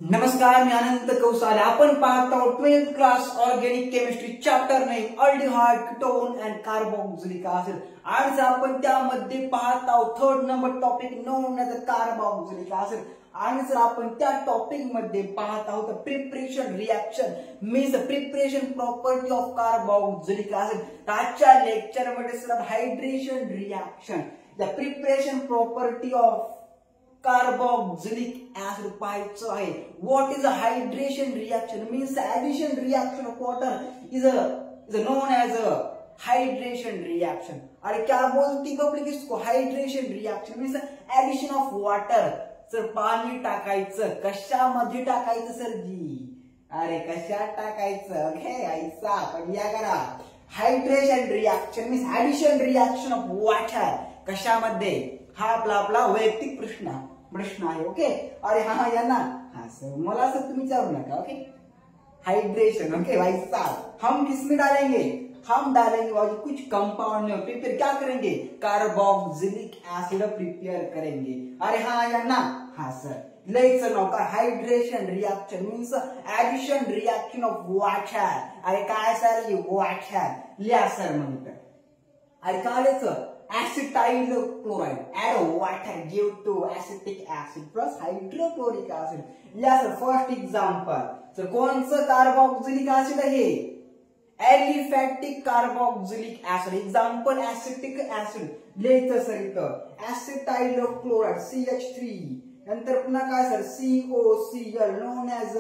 नमस्कार, मी अनंत कौसाले. आपण पाहत आहोत 12th class organic chemistry chapter 9 aldehyde, ketone and carboxylic acid. आज आपण त्यामध्ये पाहत आहोत 3rd number topic known as carboxylic acid. आणि जर आपण त्या टॉपिक मध्ये पाहत आहोत preparation reaction means preparation property of carboxylic acid. आजच्या लेक्चर मध्ये sir hydration reaction the preparation property of carboxylic acid पाहायचं आहे. What is a hydration reaction means addition reaction of water is known as a hydration reaction. अरे क्या बोलती public इसको? Hydration reaction means addition of water. जर पाणी टाकायचं, कशामध्ये टाकायचं सर जी? अरे कशात टाकायचं? ओके ऐसा पण या करा. Hydration reaction means addition reaction of water कशामध्ये? हा आपला वैयक्तिक प्रश्न आहे. ओके. अरे हा या ना. हाँ सर, मला सर तुम्ही विचारू नका. ओके. हाइड्रेशन. ओके भाई साहब, हम किसमें डालेंगे? हम डालेंगे भाई कुछ कंपाउंड में. प्रिपेयर क्या करेंगे? कार्बोक्सिलिक एसिड प्रिपेयर करेंगे. अरे हाँ या ना? हाँ sir. Let's know hydration reaction means addition reaction of water. अरे काय सर? वॉटर लिया सर म्हणतात. अरे काय लिहायचं? acetyl chloride add water give to acetic acid plus hydrochloric acid. या सर फर्स्ट एग्जांपल. सर कोणचं कार्बोक्सिलिक ऍसिड आहे? एलिफॅटिक carboxylic acid. Example acetic acid. लिहायचं सर इथं acetyl chloride CH3 नंतर पुन्हा काय सर? COCl non age.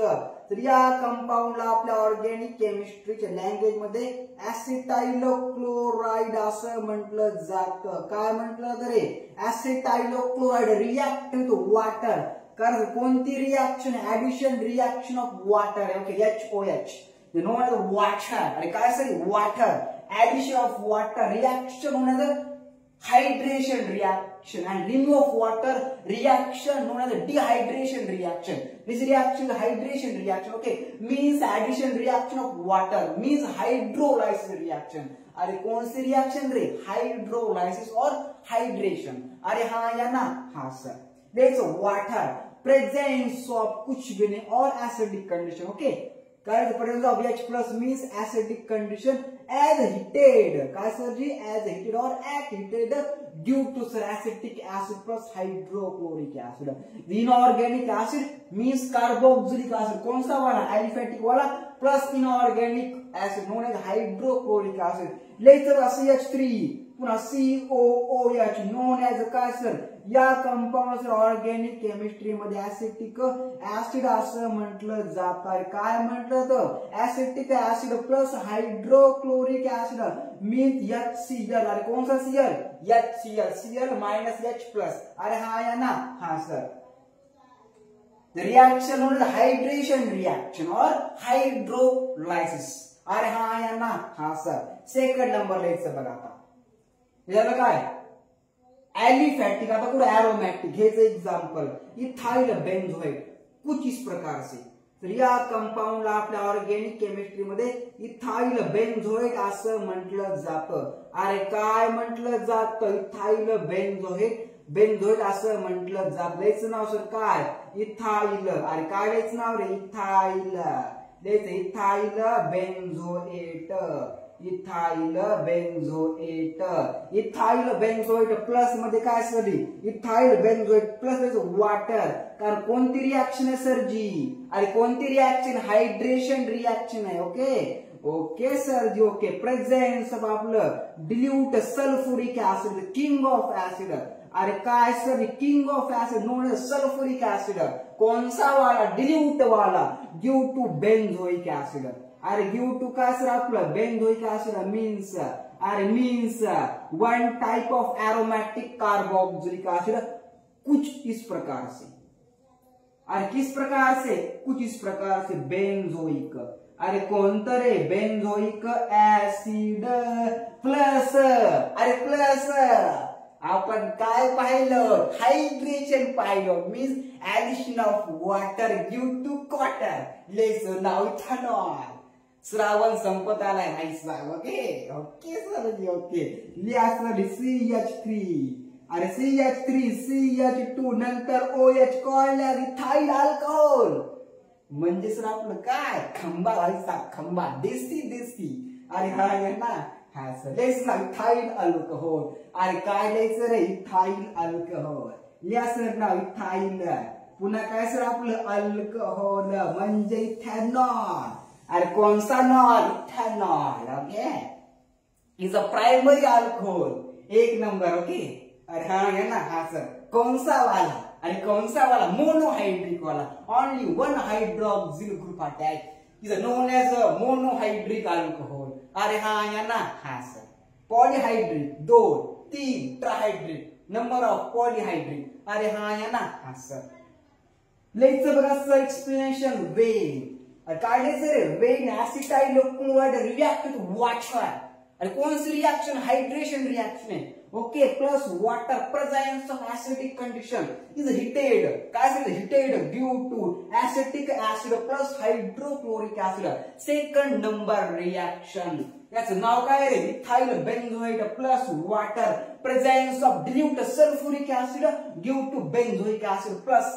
तर या कंपाऊंडला आपल्या ऑर्गॅनिक केमिस्ट्रीच्या लँग्वेज मध्ये ऍसिटाइल क्लोराइड असं म्हटलं जातं. काय म्हटलं तरी? Acetyl chloride react with water. कारण कोणती reaction? Addition reaction of water. Okay. HOH known as water. अरे काय sir? Water addition of water reaction known as hydration reaction and remove of water reaction known as a dehydration reaction. This reaction is hydration reaction. Okay, means addition reaction of water means hydrolysis reaction. अरे कौन सी reaction रे? Hydrolysis और hydration. अरे हाँ या ना? हाँ sir. देखो वाटर प्रेजेंस ऑफ कुछ भी नहीं और एसिडिक कंडीशन. ओके. काय presence of H plus means acidic condition as heated. काय sir ji? as heated or at heated due to sir acetic acid plus hydrochloric acid. Inorganic acid means carboxylic acid. कौन सा वाला? Aliphatic वाला plus inorganic acid known as hydrochloric acid. Later CH3 पुन्हा COOH known as काय sir? या compound sir organic chemistry मध्ये acetic acid असं म्हटलं जातं. काय म्हटलं तर? Acetic acid plus hydrochloric acid means HCl. अरे कौन सा Cl? HCl. Cl minus H plus. अरे हाँ या ना? हाँ sir. The reaction known as hydration reaction or hydrolysis. अरे हाँ या ना? हाँ सर. सेकंड नंबर लिहायचं बघा आता. याला काय? एलिफॅटिक. आता कुठे? एरोमॅटिक. घ्यायचं एक्झाम्पल इथाइल बेंझोएट. कुछ इस प्रकार से. तर या कंपाऊंडला आपल्या ऑर्गॅनिक केमिस्ट्री मध्ये इथाइल बेंझोएट असं म्हटलं जातं. अरे काय म्हटलं जातं? इथाइल बेंझोएट. बेंझोएट असं म्हटलं जातं. याचं नाव सर काय? इथाइल. अरे काय याचं नाव रे? इथाइल. द्यायचं ethyl benzoate. Ethyl benzoate. Ethyl benzoate plus मध्ये काय sir? Ethyl benzoate plus water. कारण कोणती रिएक्शन आहे सर जी? अरे कोणती रिएक्शन? हायड्रेशन रिएक्शन आहे. Okay. Okay sir ji. Okay. Presence of आपलं dilute sulphuric acid king of acid. अरे काय sir? King of acid known as sulphuric acid. कौन सा वाला? डिल्यूट वाला ड्यू टू बेंझोइक ऍसिड. अरे ड्यू टू काय सर? आपलं benzoic acid means means one type of aromatic carboxylic acid कुछ इस प्रकार से. अरे किस प्रकार से? कुछ इस प्रकार से बेंझोइक. अरे कोणतं रे? Benzoic acid plus. अरे प्लस आपण काय पाहिलं? हायड्रेशन पाहिलं means addition of water due to water. Lesson नाव इथेनॉल. श्रावण संपत आलाय. Nice. Okay. Okay sir. Okay. लिहा सर CH3. अरे CH3 CH2 नंतर OH कॉल्ड इथाइल अल्कोहोल. म्हणजे सर आपलं काय खंबा व्हायचा खंबा देसी देसी अरे हा आहे ना हा सर लिहायचं ना इथाइल अल्कोहोल अरे काय लिहायचं रे इथाइल अल्कोहोल लिहा सर ना इथाइल पुन्हा काय सर आपलं अल्कोहोल म्हणजे इथेनॉल अरे कोणसा नॉल ethanol okay is a primary alcohol एक नंबर ओके अरे हा है ना हा सर कौन सा वाला अरे कौन सा वाला मोनोहाइड्रिक वाला only one hydroxyl group attach is known as a monohydric alcohol अरे हा है ना हा sir polyhydric 2 3 trihydric number of polyhydric अरे हा है ना हा सर लेट्स बघा सर एक्सप्लेनेशन वेन काय लिहायचं रे when acetyl chloride react with water अरे कौन सी रिएक्शन हाइड्रेशन रिएक्शन है okay plus water presence of acidic condition is heated काय सांगितलं heated due to acetic acid plus hydrochloric acid second number reaction याचं नाव काय रे ethyl benzoid plus water presence of dilute sulphuric acid due to benzoic acid plus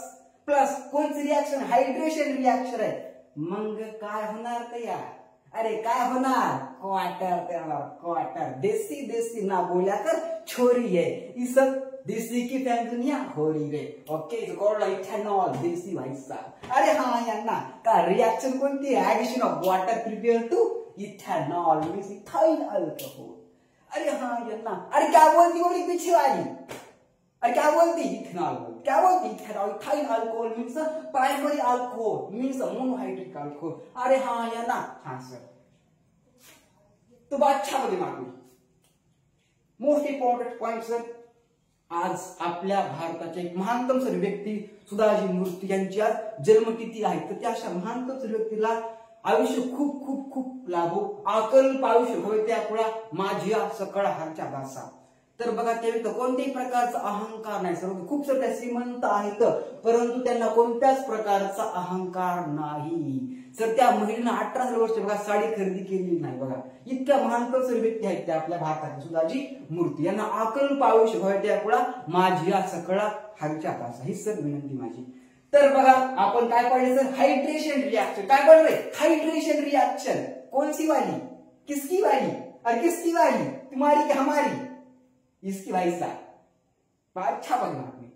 plus कोणती reaction hydration reaction आहे मग काय होणार ते यार अरे काय होणार क्वार्टर देसी देसी ना बोला कर छोरी है ये सब देसी की दुनिया हो रही है ओके इट्स कॉल्ड इथेनॉल देसी भाई साहब अरे हाँ यांना का रिएक्शन कोणती है addition of water prepare to ethanol means ethyl alcohol अरे हाँ यांना अरे क्या बोलती बोली पीछे वाली अरे क्या बोलती इथेनॉल क्या बोलती ethanol ethyl alcohol means primary alcohol means monohydric alcohol अरे हाँ या ना हाँ सर तो बादशाह दिमाग में मोस्ट इंपॉर्टंट पॉइंट सर आज आपल्या भारताचे एक महानतम सर व्यक्ती सुधाजी मूर्ती यांची आज जन्मतिथी आहे तर त्या अशा महानतम सर व्यक्तीला आयुष्य खूप खूप खूप लाभो अकल्प आयुष्य होय त्यापुढा माझ्या सकळ हारच्या दासा तर बघा त्या व्यक्ती कोणत्याही प्रकारचा अहंकार नाही सर खूप सर त्या श्रीमंत आहेत परंतु त्यांना कोणत्याच प्रकारचा अहंकार नाही सर त्या महिलेनं 18 वर्ष बघा साडी खरेदी केली नाही बघा इतक्या महानतम सर व्यक्ती आहेत त्या आपल्या भारताचे सुधाजी मूर्ती यांना अकल्प आयुष्य होय त्यापुढा माझ्या सकळा हारच्या दासा ही सर विनंती माझी तर बघा आपण काय पढ़े सर हाइड्रेशन रिएक्शन काय पढ़ रहे हाइड्रेशन रिएक्शन कौन सी वाली किसकी वाली और किसकी वाली तुम्हारी कि हमारी इसकी भाई साहब अच्छा बदला आपने